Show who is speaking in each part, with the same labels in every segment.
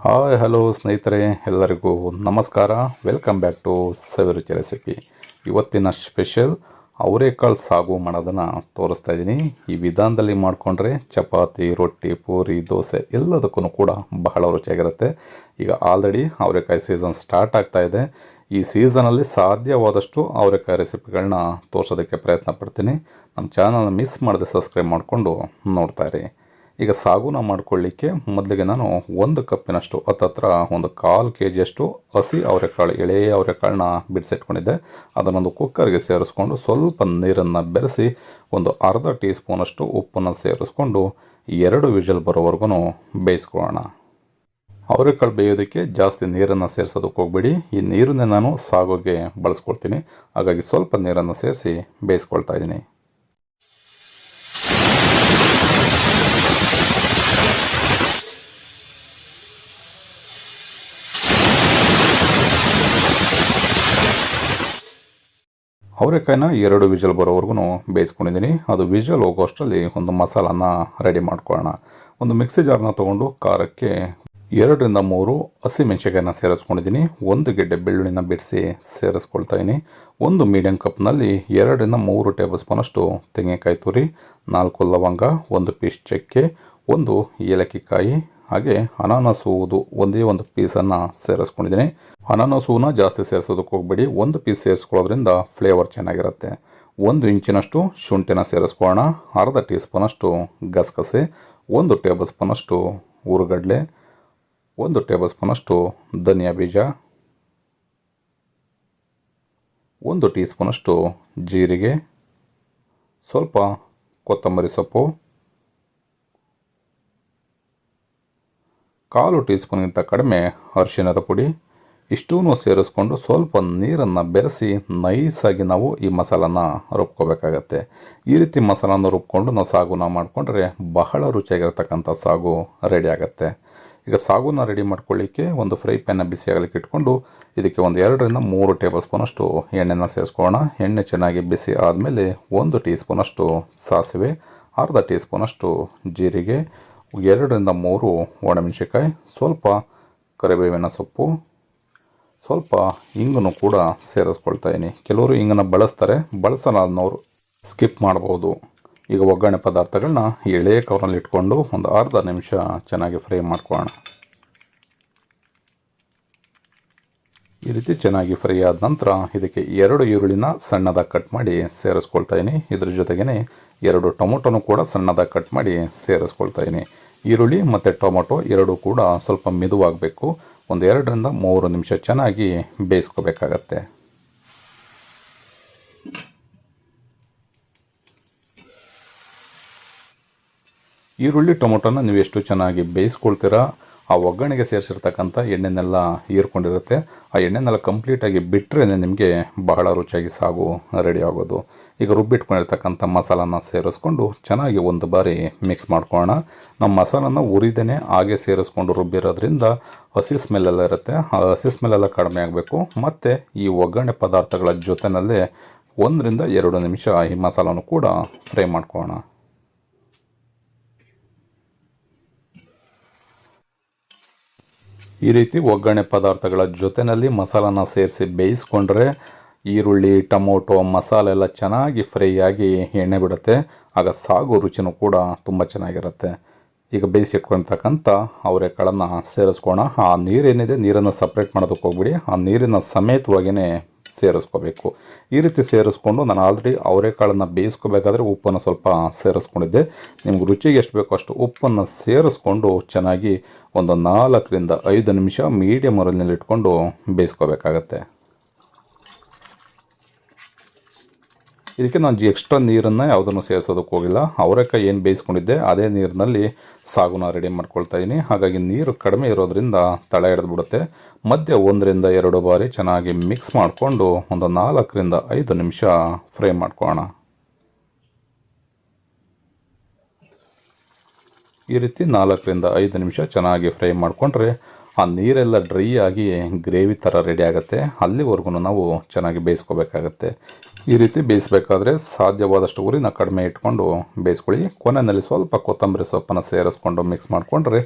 Speaker 1: Hi hello ಸ್ನೇಹಿತರೆ, ಎಲ್ಲರಿಗೂ ನಮಸ್ಕಾರ. Welcome back to Saviruchi recipe. ಇವತ್ತಿನ ಸ್ಪೆಷಲ್ ಅವರೆಕಾಳು ಸಾಗು ಮಾಡೋದನ್ನು ತೋರಿಸ್ತಾ ಇದ್ದೀನಿ. ಈ ವಿಧಾನದಲ್ಲಿ ಮಾಡಿಕೊಂಡ್ರೆ ಚಪಾತಿ, ರೊಟ್ಟಿ, ಪೂರಿ, ದೋಸೆ ಎಲ್ಲದಕ್ಕೂ ಕೂಡ ಬಹಳ ರುಚಿಯಾಗಿರುತ್ತೆ. ಈಗ ಆಲ್ರೆಡಿ ಅವರೆಕಾಯಿ ಸೀಸನ್ ಸ್ಟಾರ್ಟ್ ಆಗ್ತಾ ಇದೆ. ಈ ಸೀಸನಲ್ಲಿ ಸಾಧ್ಯವಾದಷ್ಟು ಅವರೆಕಾಯಿ ರೆಸಿಪಿಗಳನ್ನ ತೋರಿಸೋದಕ್ಕೆ ಪ್ರಯತ್ನ ಪಡ್ತೀನಿ. ನಮ್ಮ ಚಾನಲ್ನ ಮಿಸ್ ಮಾಡದೆ ಸಬ್ಸ್ಕ್ರೈಬ್ ಮಾಡಿಕೊಂಡು ನೋಡ್ತಾಯಿರಿ. ಈಗ ಸಾಗುನ ಮಾಡ್ಕೊಳ್ಳಿಕ್ಕೆ ಮೊದಲಿಗೆ ನಾನು 1 ಕಪ್ಪಿನಷ್ಟು ಹತ್ತತ್ರ ಒಂದು 1/4 kg ಹಸಿ ಅವರೆಕಾಳು, ಎಳೆಯ ಅವರೆಕಾಳನ್ನ ಬಿಡಿಸಿಟ್ಕೊಂಡಿದ್ದೆ. ಅದನ್ನೊಂದು ಕುಕ್ಕರ್ಗೆ ಸೇರಿಸ್ಕೊಂಡು ಸ್ವಲ್ಪ ನೀರನ್ನು ಬೆರೆಸಿ ಒಂದು ಅರ್ಧ ಟೀ ಸ್ಪೂನಷ್ಟು ಉಪ್ಪನ್ನು ಸೇರಿಸ್ಕೊಂಡು 2 ವಿಷಲ್ ಬರೋವರೆಗೂ ಬೇಯಿಸ್ಕೊಳ್ಳೋಣ. ಅವರೆಕಾಳು ಬೇಯೋದಕ್ಕೆ ಜಾಸ್ತಿ ನೀರನ್ನು ಸೇರಿಸೋದಕ್ಕೆ ಹೋಗ್ಬೇಡಿ. ಈ ನೀರನ್ನೇ ನಾನು ಸಾಗುಗೆ ಬಳಸ್ಕೊಳ್ತೀನಿ. ಹಾಗಾಗಿ ಸ್ವಲ್ಪ ನೀರನ್ನು ಸೇರಿಸಿ ಬೇಯಿಸ್ಕೊಳ್ತಾ ಇದ್ದೀನಿ. ಅವರೆಕಾಯಿನ 2 ವಿಷಲ್ ಬರೋವರೆಗೂ ಬೇಯಿಸ್ಕೊಂಡಿದ್ದೀನಿ. ಅದು ವಿಷಲ್ ಹೋಗೋಷ್ಟರಲ್ಲಿ ಒಂದು ಮಸಾಲಾನ ರೆಡಿ ಮಾಡ್ಕೊಳ್ಳೋಣ. ಒಂದು ಮಿಕ್ಸಿ ಜಾರ್ನ ತೊಗೊಂಡು ಖಾರಕ್ಕೆ 2 ರಿಂದ 3 ಹಸಿಮೆಣಸಿನಕಾಯಿನ ಸೇರಿಸ್ಕೊಂಡಿದ್ದೀನಿ. 1 ಗೆಡ್ಡೆ ಬೆಳ್ಳುಳ್ಳಿನ ಬಿಡಿಸಿ ಸೇರಿಸ್ಕೊಳ್ತಾ ಇದ್ದೀನಿ. ಒಂದು ಮೀಡಿಯಂ ಕಪ್ನಲ್ಲಿ 2 ರಿಂದ 3 ಟೇಬಲ್ ಸ್ಪೂನಷ್ಟು ತೆಂಗಿನಕಾಯಿ ತುರಿ, 4 ಲವಂಗ, 1 ಪೀಸ್ ಚಕ್ಕೆ, 1 ಏಲಕ್ಕಿ ಕಾಯಿ, ಹಾಗೆ ಅನಾನಸ್ ಹೂವುದು ಒಂದೇ ಒಂದು ಪೀಸನ್ನು ಸೇರಿಸ್ಕೊಂಡಿದ್ದೀನಿ. ಅನಾನಸ್ ಹೂವನ್ನ ಜಾಸ್ತಿ ಸೇರಿಸೋದಕ್ಕೆ ಹೋಗಬೇಡಿ. 1 ಪೀಸ್ ಸೇರಿಸ್ಕೊಳ್ಳೋದ್ರಿಂದ ಫ್ಲೇವರ್ ಚೆನ್ನಾಗಿರುತ್ತೆ. 1 ಇಂಚಿನಷ್ಟು ಶುಂಠಿನ ಸೇರಿಸ್ಕೊಳ್ಳೋಣ. ಅರ್ಧ ಟೀ ಸ್ಪೂನಷ್ಟು ಗಸಗಸೆ, 1 ಟೇಬಲ್ ಸ್ಪೂನಷ್ಟು ಹುರುಗಡ್ಲೆ, 1 ಟೇಬಲ್ ಸ್ಪೂನಷ್ಟು ಧನಿಯಾ ಬೀಜ, 1 ಟೀ ಸ್ಪೂನಷ್ಟು ಜೀರಿಗೆ, ಸ್ವಲ್ಪ ಕೊತ್ತಂಬರಿ ಸೊಪ್ಪು, 1/4 ಟೀ ಸ್ಪೂನ್ಗಿಂತ ಕಡಿಮೆ ಅರಿಶಿಣದ ಪುಡಿ. ಇಷ್ಟೂ ಸೇರಿಸ್ಕೊಂಡು ಸ್ವಲ್ಪ ನೀರನ್ನು ಬೆರೆಸಿ ನೈಸಾಗಿ ನಾವು ಈ ಮಸಾಲಾನ ರುಬ್ಕೋಬೇಕಾಗತ್ತೆ. ಈ ರೀತಿ ಮಸಾಲಾನ ರುಬ್ಕೊಂಡು ನಾವು ಸಾಗುನ ಮಾಡಿಕೊಂಡ್ರೆ ಬಹಳ ರುಚಿಯಾಗಿರ್ತಕ್ಕಂಥ ಸಾಗು ರೆಡಿ ಆಗುತ್ತೆ. ಈಗ ಸಾಗುನ ರೆಡಿ ಮಾಡ್ಕೊಳ್ಳಿಕ್ಕೆ ಒಂದು ಫ್ರೈ ಪ್ಯಾನ್ನ ಬಿಸಿಯಾಗಲಿಕ್ಕೆ ಇಟ್ಕೊಂಡು ಇದಕ್ಕೆ ಒಂದು 2 ರಿಂದ 3 ಟೇಬಲ್ ಸ್ಪೂನಷ್ಟು ಎಣ್ಣೆನ ಸೇರಿಸ್ಕೊಳ್ಳೋಣ. ಎಣ್ಣೆ ಚೆನ್ನಾಗಿ ಬಿಸಿ ಆದಮೇಲೆ 1 ಟೀ ಸ್ಪೂನಷ್ಟು ಸಾಸಿವೆ, ಅರ್ಧ ಟೀ ಸ್ಪೂನಷ್ಟು ಜೀರಿಗೆ, 2 ರಿಂದ 3 ಒಣಮೆಣಸಿನಕಾಯಿ, ಸ್ವಲ್ಪ ಕರಿಬೇವಿನ ಸೊಪ್ಪು, ಸ್ವಲ್ಪ ಇಂಗನ್ನು ಕೂಡ ಸೇರಿಸ್ಕೊಳ್ತಾ ಇದ್ದೀನಿ. ಕೆಲವರು ಇಂಗನ್ನು ಬಳಸ್ತಾರೆ, ಬಳಸಲಾದನವರು ಸ್ಕಿಪ್ ಮಾಡ್ಬೋದು. ಈಗ ಒಗ್ಗರಣೆ ಪದಾರ್ಥಗಳನ್ನ ಎಳೆಯ ಕವರಲ್ಲಿ ಇಟ್ಕೊಂಡು ಒಂದು ಅರ್ಧ ನಿಮಿಷ ಚೆನ್ನಾಗಿ ಫ್ರೈ ಮಾಡ್ಕೊಳ್ಳೋಣ. ಈ ರೀತಿ ಚೆನ್ನಾಗಿ ಫ್ರೈ ಆದ ನಂತರ ಇದಕ್ಕೆ 2 ಈರುಳ್ಳಿನ ಸಣ್ಣದಾಗಿ ಕಟ್ ಮಾಡಿ ಸೇರಿಸ್ಕೊಳ್ತಾ ಇದ್ದೀನಿ. ಇದ್ರ ಜೊತೆಗೇ 2 ಟೊಮೊಟೊನೂ ಕೂಡ ಸಣ್ಣದಾಗಿ ಕಟ್ ಮಾಡಿ ಸೇರಿಸ್ಕೊಳ್ತಾ ಇದ್ದೀನಿ. ಈರುಳ್ಳಿ ಮತ್ತು ಟೊಮೊಟೊ ಎರಡೂ ಕೂಡ ಸ್ವಲ್ಪ ಮೆದುವಾಗಬೇಕು. ಒಂದು 2 ರಿಂದ 3 ನಿಮಿಷ ಚೆನ್ನಾಗಿ ಬೇಯಿಸ್ಕೋಬೇಕಾಗತ್ತೆ. ಈರುಳ್ಳಿ ಟೊಮೊಟೊನ ನೀವು ಎಷ್ಟು ಚೆನ್ನಾಗಿ ಬೇಯಿಸ್ಕೊಳ್ತೀರಾ, ಆ ಒಗ್ಗರಣೆಗೆ ಸೇರಿಸಿರ್ತಕ್ಕಂಥ ಎಣ್ಣೆನೆಲ್ಲ ಹೀರ್ಕೊಂಡಿರುತ್ತೆ. ಆ ಎಣ್ಣೆನೆಲ್ಲ ಕಂಪ್ಲೀಟಾಗಿ ಬಿಟ್ಟರೆ ನಿಮಗೆ ಬಹಳ ರುಚಿಯಾಗಿ ಸಾಗು ರೆಡಿ ಆಗೋದು. ಈಗ ರುಬ್ಬಿಟ್ಕೊಂಡಿರ್ತಕ್ಕಂಥ ಮಸಾಲಾನ ಸೇರಿಸ್ಕೊಂಡು ಚೆನ್ನಾಗಿ ಒಂದು ಬಾರಿ ಮಿಕ್ಸ್ ಮಾಡ್ಕೊಳ್ಳೋಣ. ನಮ್ಮ ಮಸಾಲಾನ ಉರಿದೇನೆ ಹಾಗೆ ಸೇರಿಸ್ಕೊಂಡು ರುಬ್ಬಿರೋದ್ರಿಂದ ಹಸಿ ಸ್ಮೆಲ್ಲೆಲ್ಲ ಇರುತ್ತೆ. ಆ ಹಸಿ ಸ್ಮೆಲ್ಲೆಲ್ಲ ಕಡಿಮೆ ಆಗಬೇಕು. ಮತ್ತು ಈ ಒಗ್ಗರಣೆ ಪದಾರ್ಥಗಳ ಜೊತೆಯಲ್ಲೇ 1 ರಿಂದ 2 ನಿಮಿಷ ಈ ಮಸಾಲಾನು ಕೂಡ ಫ್ರೈ ಮಾಡ್ಕೊಳ್ಳೋಣ. ಈ ರೀತಿ ಒಗ್ಗರಣೆ ಪದಾರ್ಥಗಳ ಜೊತೆಯಲ್ಲಿ ಮಸಾಲಾನ ಸೇರಿಸಿ ಬೇಯಿಸ್ಕೊಂಡ್ರೆ ಈರುಳ್ಳಿ ಟೊಮೊಟೊ ಮಸಾಲೆ ಎಲ್ಲ ಚೆನ್ನಾಗಿ ಫ್ರೈ ಆಗಿ ಎಣ್ಣೆ ಬಿಡುತ್ತೆ. ಆಗ ಸಾಗು ರುಚಿನೂ ಕೂಡ ತುಂಬ ಚೆನ್ನಾಗಿರುತ್ತೆ. ಈಗ ಬೇಯಿಸಿಟ್ಕೊಳ್ತಕ್ಕಂಥ ಅವರೆಕಾಳನ್ನು ಸೇರಿಸ್ಕೋಣ. ಆ ನೀರೇನಿದೆ ನೀರನ್ನು ಸಪ್ರೇಟ್ ಮಾಡೋದಕ್ಕೆ ಹೋಗ್ಬಿಡಿ. ಆ ನೀರಿನ ಸಮೇತವಾಗಿಯೇ ಸೇರಿಸ್ಕೋಬೇಕು. ಈ ರೀತಿ ಸೇರಿಸ್ಕೊಂಡು ನಾನು ಆಲ್ರೆಡಿ ಅವರೆಕಾಳನ್ನು ಬೇಯಿಸ್ಕೋಬೇಕಾದ್ರೆ ಉಪ್ಪನ್ನು ಸ್ವಲ್ಪ ಸೇರಿಸ್ಕೊಂಡಿದ್ದೆ. ನಿಮ್ಗೆ ರುಚಿಗೆ ಎಷ್ಟು ಬೇಕೋ ಅಷ್ಟು ಉಪ್ಪನ್ನು ಸೇರಿಸ್ಕೊಂಡು ಚೆನ್ನಾಗಿ ಒಂದು 4 ರಿಂದ 5 ನಿಮಿಷ ಮೀಡಿಯಮ್ ಉರಿಯಲ್ಲಿ ಇಟ್ಕೊಂಡು ಬೇಯಿಸ್ಕೋಬೇಕಾಗತ್ತೆ. ಇದಕ್ಕೆ ನಾನು ಎಕ್ಸ್ಟ್ರಾ ನೀರನ್ನು ಯಾವುದನ್ನು ಸೇರಿಸೋದಕ್ಕೆ ಹೋಗಿಲ್ಲ. ಅವರೆಕಾಯಿ ಏನು ಬೇಯಿಸ್ಕೊಂಡಿದ್ದೆ ಅದೇ ನೀರಿನಲ್ಲಿ ಸಾಗುನ ರೆಡಿ ಮಾಡ್ಕೊಳ್ತಾ ಇದ್ದೀನಿ. ಹಾಗಾಗಿ ನೀರು ಕಡಿಮೆ ಇರೋದ್ರಿಂದ ತಳ ಹಿಡಿದ್ಬಿಡುತ್ತೆ. ಮಧ್ಯೆ 1 ರಿಂದ 2 ಬಾರಿ ಚೆನ್ನಾಗಿ ಮಿಕ್ಸ್ ಮಾಡಿಕೊಂಡು ಒಂದು 4 ರಿಂದ 5 ನಿಮಿಷ ಫ್ರೈ ಮಾಡ್ಕೊಳ್ಳೋಣ. ಈ ರೀತಿ 4 ರಿಂದ 5 ನಿಮಿಷ ಚೆನ್ನಾಗಿ ಫ್ರೈ ಮಾಡಿಕೊಂಡ್ರೆ ಆ ನೀರೆಲ್ಲ ಡ್ರೈ ಆಗಿ ಗ್ರೇವಿ ಥರ ರೆಡಿ ಆಗುತ್ತೆ. ಅಲ್ಲಿವರೆಗೂ ನಾವು ಚೆನ್ನಾಗಿ ಬೇಯಿಸ್ಕೋಬೇಕಾಗತ್ತೆ. ಈ ರೀತಿ ಬೇಯಿಸಬೇಕಾದ್ರೆ ಸಾಧ್ಯವಾದಷ್ಟು ಉರಿನ ಕಡಿಮೆ ಇಟ್ಕೊಂಡು ಬೇಯಿಸ್ಕೊಳ್ಳಿ. ಕೊನೆಯಲ್ಲಿ ಸ್ವಲ್ಪ ಕೊತ್ತಂಬರಿ ಸೊಪ್ಪನ್ನು ಸೇರಿಸ್ಕೊಂಡು ಮಿಕ್ಸ್ ಮಾಡಿಕೊಂಡ್ರೆ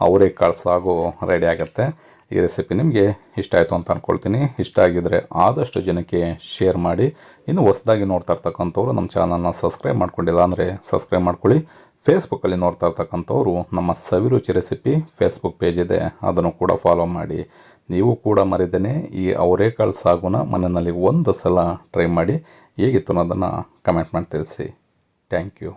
Speaker 1: ಅವರೆಕಾಳು ಸಾಗು ರೆಡಿ ಆಗುತ್ತೆ. ಈ ರೆಸಿಪಿ ನಿಮಗೆ ಇಷ್ಟ ಆಯಿತು ಅಂತ ಅಂದ್ಕೊಳ್ತೀನಿ. ಇಷ್ಟ ಆಗಿದ್ದರೆ ಆದಷ್ಟು ಜನಕ್ಕೆ ಶೇರ್ ಮಾಡಿ. ಇನ್ನು ಹೊಸದಾಗಿ ನೋಡ್ತಾ ಇರ್ತಕ್ಕಂಥವ್ರು ನಮ್ಮ ಚಾನಲ್ನ ಸಬ್ಸ್ಕ್ರೈಬ್ ಮಾಡ್ಕೊಂಡಿಲ್ಲ ಅಂದರೆ ಸಬ್ಸ್ಕ್ರೈಬ್ ಮಾಡ್ಕೊಳ್ಳಿ. ಫೇಸ್ಬುಕ್ಕಲ್ಲಿ ನೋಡ್ತಾ ಇರ್ತಕ್ಕಂಥವ್ರು ನಮ್ಮ ಸವಿರುಚಿ ರೆಸಿಪಿ ಫೇಸ್ಬುಕ್ ಪೇಜ್ ಇದೆ, ಅದನ್ನು ಕೂಡ ಫಾಲೋ ಮಾಡಿ. ನೀವು ಕೂಡ ಮರಿದೇನೆ ಈ ಅವರೆಕಾಳು ಸಾಗುನ ಮನೆಯಲ್ಲಿ ಒಂದು ಸಲ ಟ್ರೈ ಮಾಡಿ ಹೇಗಿತ್ತು ಅನ್ನೋದನ್ನು ಕಮೆಂಟ್ ಮಾಡಿ ತಿಳಿಸಿ. Thank you.